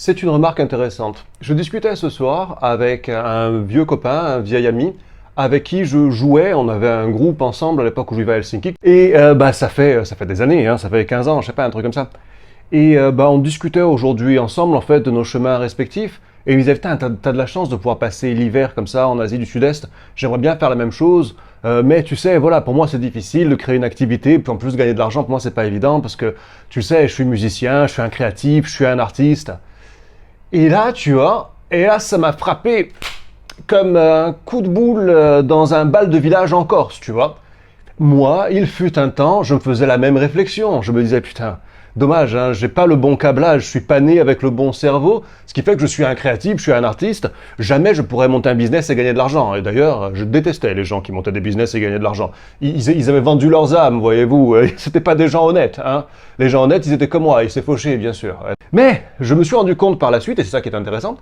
C'est une remarque intéressante. Je discutais ce soir avec un vieux copain, un vieil ami, avec qui je jouais. On avait un groupe ensemble à l'époque où je vivais à Helsinki. Et ça fait des années, hein, ça fait 15 ans, je sais pas, un truc comme ça. Et on discutait aujourd'hui ensemble en fait de nos chemins respectifs. Et il me disait, putain, t'as de la chance de pouvoir passer l'hiver comme ça en Asie du Sud-Est. J'aimerais bien faire la même chose. Mais tu sais, voilà, pour moi c'est difficile de créer une activité, puis en plus gagner de l'argent, pour moi c'est pas évident parce que tu sais, je suis musicien, je suis un créatif, je suis un artiste. Et là, tu vois, et là ça m'a frappé comme un coup de boule dans un bal de village en Corse, tu vois. Moi, il fut un temps, je me faisais la même réflexion. Je me disais, putain, dommage, hein, j'ai pas le bon câblage, je suis pas né avec le bon cerveau, ce qui fait que je suis un créatif, je suis un artiste. Jamais je pourrais monter un business et gagner de l'argent. Et d'ailleurs, je détestais les gens qui montaient des business et gagnaient de l'argent. Ils avaient vendu leurs âmes, voyez-vous. C'était pas des gens honnêtes, hein. Les gens honnêtes, ils étaient comme moi, ils s'est fauchés, bien sûr. Mais je me suis rendu compte par la suite, et c'est ça qui est intéressant,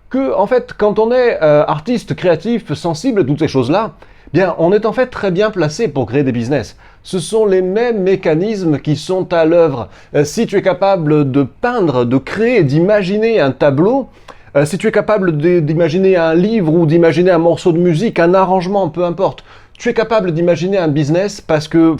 que, en fait, quand on est artiste, créatif, sensible, toutes ces choses-là, bien, on est en fait très bien placé pour créer des business. Ce sont les mêmes mécanismes qui sont à l'œuvre. Si tu es capable de peindre, de créer, d'imaginer un tableau, si tu es capable d'imaginer un livre ou d'imaginer un morceau de musique, un arrangement, peu importe, tu es capable d'imaginer un business parce que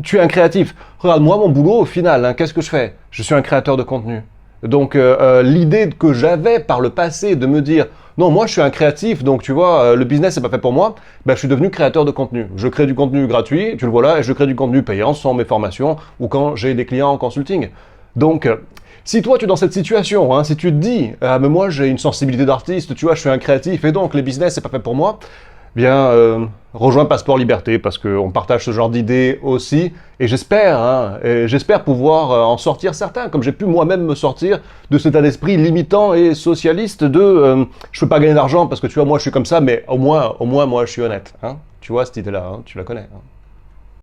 tu es un créatif. Regarde, moi, mon boulot, au final, hein, qu'est-ce que je fais? Je suis un créateur de contenu. Donc l'idée que j'avais par le passé de me dire non, moi je suis un créatif, donc tu vois, le business c'est pas fait pour moi, ben, je suis devenu créateur de contenu. Je crée du contenu gratuit, tu le vois là, et je crée du contenu payant sans mes formations ou quand j'ai des clients en consulting. Donc si toi tu es dans cette situation, hein, si tu te dis ah mais moi j'ai une sensibilité d'artiste, tu vois, je suis un créatif et donc les business c'est pas fait pour moi, bien, rejoins Passeport Liberté parce qu'on partage ce genre d'idées aussi. Et j'espère pouvoir en sortir certains, comme j'ai pu moi-même me sortir de cet état d'esprit limitant et socialiste de je peux pas gagner d'argent parce que tu vois, moi je suis comme ça, mais au moins moi je suis honnête. Hein, tu vois cette idée-là, hein, tu la connais. Hein.